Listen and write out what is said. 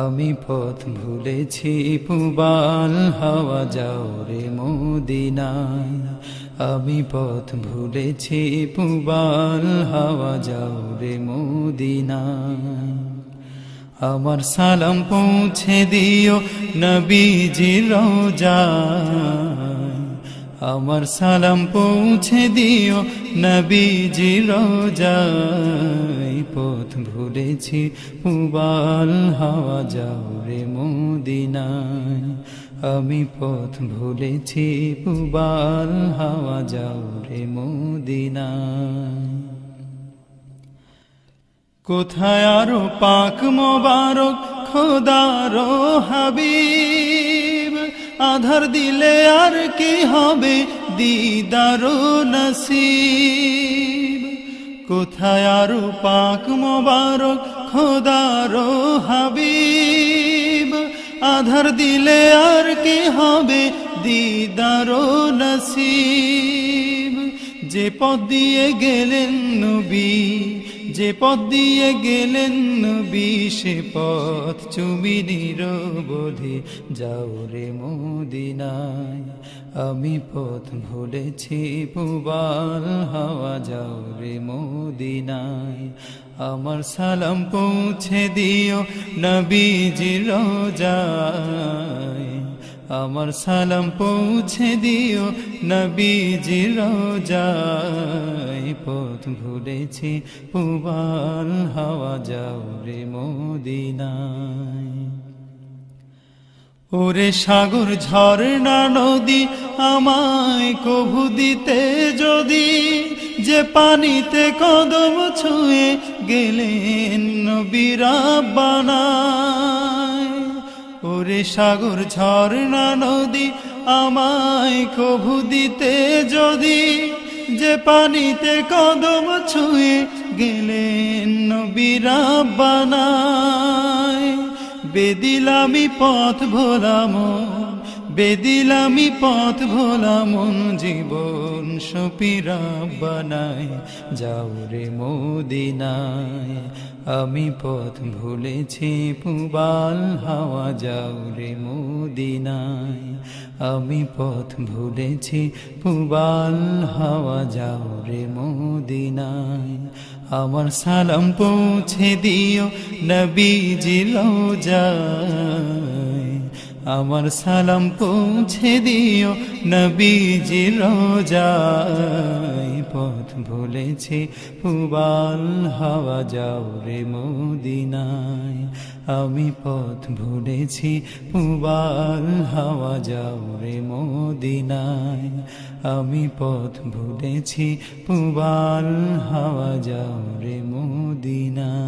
আমি পথ ভুলেছি পুবাল হাওয়া যাও রে মদিনায়। আমি পথ ভুলেছি পুবাল হাওয়া যাও রে মদিনায়। আমার সালাম পৌঁছে দিও নবীজির রওজায়। আমার সালাম পৌঁছে দিও নবীজির রওজায়। পথ ভুলেছি পুবাল হাওয়া যাও রে মদিনায়। আমি পথ ভুলেছি পুবাল হাওয়া যাও রে মদিনায়। কোথায় আরো পাক মোবারক খোদারো হাবিব, আধার দিলে আর কি হবে দিদারো নসিব। কোথায় আরো পাক মোবারক খোদারো হাবিব, আধার দিলে আর কি হবে দিদারো নসিব। যে পথ দিয়ে গেলেন নবী, যে পথ দিয়ে গেলেন নবী, সে পথ চুমি নিরবধি যাও রে মদিনায়। আমি পথ ভুলেছি পুবাল হাওয়া যাও রে মদিনায়। আমার সালাম পৌঁছে দিও নবীজির রওজায়। আমার সালাম পৌঁছে দিও নবীজির রওজায়। পথ ভুলেছি পুবাল হাওয়া যাও রে মদিনায়। ওরে সাগর ঝর্ণা নদী আমায় কভু দিতে যদি, যে পানিতে কদম ছুঁয়ে গেলেন নবী রাব্বানায়। ওরে সাগর ঝর্ণা নদী আমায় কভু দিতে যদি, যে পানিতে কদম ছুঁয়ে গেলেন নবী রাব্বানায়। বেদিলামি পথ ভোলাম, বেদিলামি পথ ভোলাম, জীবন সপিরা বানায় যাও রে মদিনায়। আমি পথ ভুলেছি পুবাল হাওয়া যাও রে মদিনায়। আমি পথ ভুলেছি পুবাল হাওয়া যাও রে মদিনায়। আমার সালাম পৌঁছে দিও নবীজির রওজায়। আমার সালাম পৌঁছে দিও নবীজির রওজায়। পথ ভুলেছি পুবাল হাওয়া যাও রে মদিনায়। আমি পথ ভুলেছি পুবাল হাওয়া যাও রে মদিনায়। আমি পথ ভুলেছি পুবাল হাওয়া যাও রে মদিনায়।